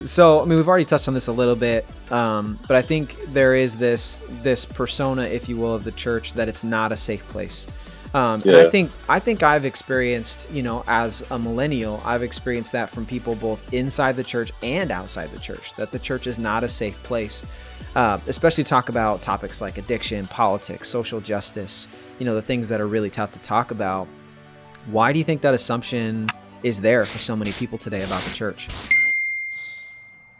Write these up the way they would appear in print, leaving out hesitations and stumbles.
So, I mean, we've already touched on this a little bit, but I think there is this persona, if you will, of the church that it's not a safe place. And Yeah. I think I've experienced, as a millennial, I've experienced that from people both inside the church and outside the church, that the church is not a safe place. Especially talk about topics like addiction, politics, social justice, the things that are really tough to talk about. Why do you think that assumption is there for so many people today about the church?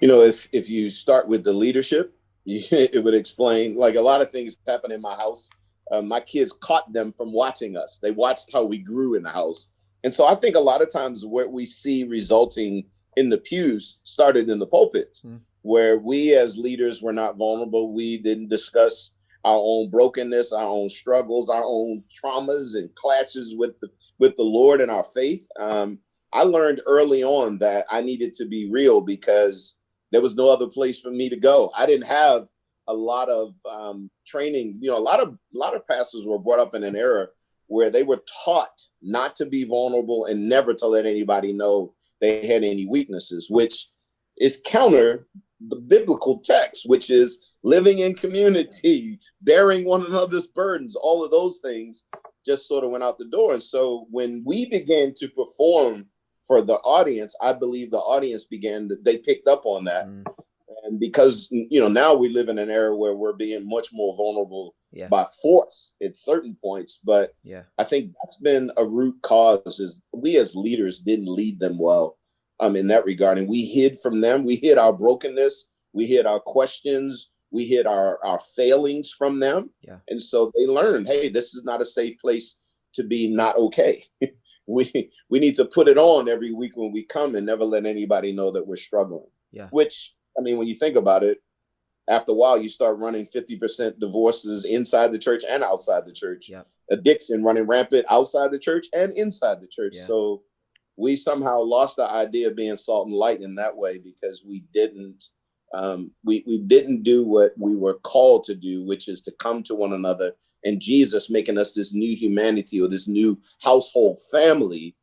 If you start with the leadership, it would explain, like, a lot of things happen in my house. My kids caught them from watching us. They watched how we grew in the house. And so I think a lot of times what we see resulting in the pews started in the pulpits, where we as leaders were not vulnerable. We didn't discuss our own brokenness, our own struggles, our own traumas and clashes with the Lord and our faith. I learned early on that I needed to be real because there was no other place for me to go. I didn't have a lot of training. A lot of pastors were brought up in an era where they were taught not to be vulnerable and never to let anybody know they had any weaknesses, which is counter the biblical text, which is living in community, bearing one another's burdens. All of those things just sort of went out the door. And so when we began to perform for the audience, I believe the audience they picked up on that. And because, now we live in an era where we're being much more vulnerable by force at certain points. But I think that's been a root cause, is we as leaders didn't lead them well in that regard. And we hid from them. We hid our brokenness. We hid our questions. We hid our failings from them. And so they learned, hey, this is not a safe place to be not okay. We need to put it on every week when we come and never let anybody know that we're struggling. Which, I mean, when you think about it, after a while, you start running 50% divorces inside the church and outside the church. Addiction running rampant outside the church and inside the church. So we somehow lost the idea of being salt and light in that way, because we didn't do what we were called to do, which is to come to one another, and Jesus making us this new humanity, or this new household family,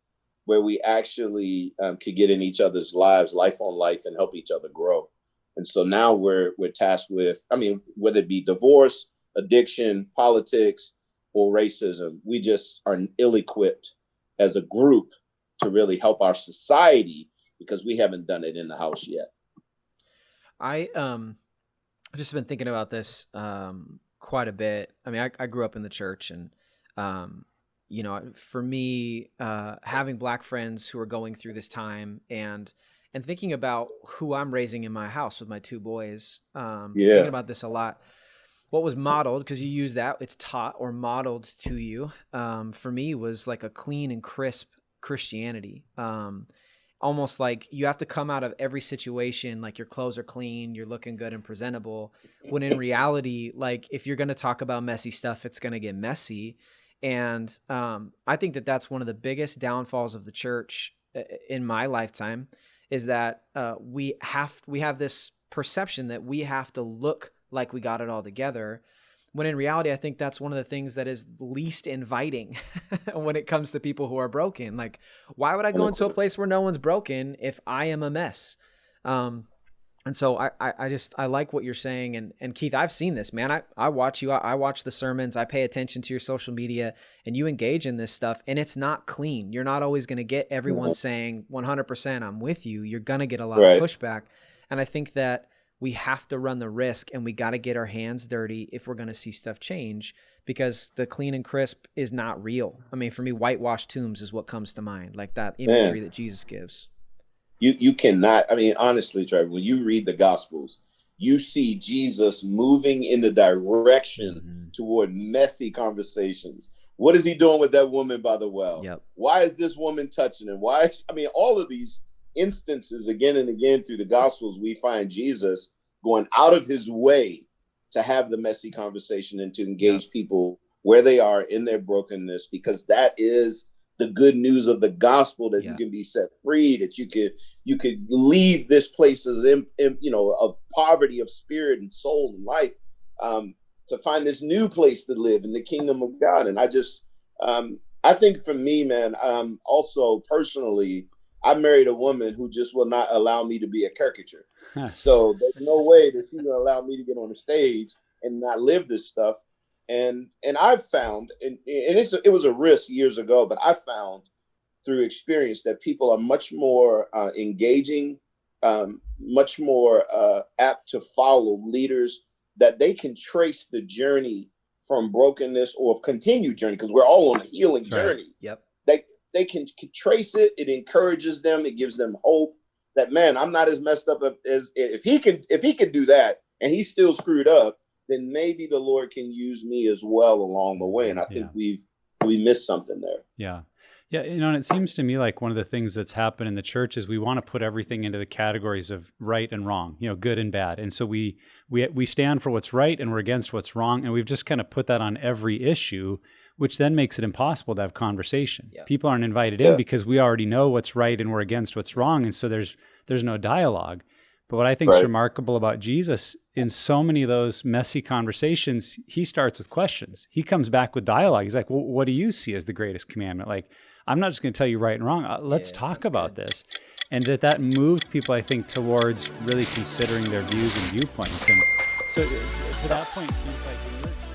where we actually could get in each other's lives, life on life, and help each other grow. And so now we're tasked with, whether it be divorce, addiction, politics, or racism, we just are ill-equipped as a group to really help our society, because we haven't done it in the house yet. I just been thinking about this quite a bit. I mean, I grew up in the church, and for me, having Black friends who are going through this time, and thinking about who I'm raising in my house with my two boys, thinking about this a lot. What was modeled, because you use that, it's taught or modeled to you, for me was like a clean and crisp Christianity. Almost like you have to come out of every situation like your clothes are clean, you're looking good and presentable, when in reality, like, if you're going to talk about messy stuff, it's going to get messy. And I think that that's one of the biggest downfalls of the church in my lifetime, is that we have this perception that we have to look like we got it all together, when in reality, I think that's one of the things that is least inviting when it comes to people who are broken. Like, why would I go into a place where no one's broken if I am a mess? And so I like what you're saying. And Keith, I've seen this, man. I watch you. I watch the sermons. I pay attention to your social media, and you engage in this stuff, and it's not clean. You're not always going to get everyone saying 100% I'm with you. You're going to get a lot of pushback. And I think that we have to run the risk, and we got to get our hands dirty if we're going to see stuff change, because the clean and crisp is not real. I mean, for me, whitewashed tombs is what comes to mind, like that imagery that Jesus gives. You cannot, honestly, Trevor, when you read the Gospels, you see Jesus moving in the direction toward messy conversations. What is he doing with that woman by the well? Why is this woman touching him? All of these instances, again and again through the Gospels, we find Jesus going out of his way to have the messy conversation and to engage people where they are in their brokenness, because that is the good news of the gospel, that you can be set free, that you could leave this place of poverty of spirit and soul and life, to find this new place to live in the kingdom of God. And I think for me, man, also personally, I married a woman who just will not allow me to be a caricature. Huh. So there's no way that she's going to allow me to get on the stage and not live this stuff. And I've found, and it was a risk years ago, but I found through experience that people are much more engaging, much more apt to follow leaders that they can trace the journey from brokenness or continued journey, because we're all on a healing journey. Yep. They can trace it. It encourages them. It gives them hope that, man, I'm not as messed up as if he can do that and he's still screwed up, then maybe the Lord can use me as well along the way. And I think we missed something there. Yeah. Yeah, and it seems to me like one of the things that's happened in the church is we want to put everything into the categories of right and wrong, good and bad. And so we stand for what's right and we're against what's wrong. And we've just kind of put that on every issue, which then makes it impossible to have conversation. Yeah. People aren't invited in because we already know what's right and we're against what's wrong. And so there's no dialogue. But what I think is remarkable about Jesus, in so many of those messy conversations, he starts with questions. He comes back with dialogue. He's like, well, what do you see as the greatest commandment? Like, I'm not just going to tell you right and wrong. Let's talk about this. And that moved people, I think, towards really considering their views and viewpoints. And so to that point, like,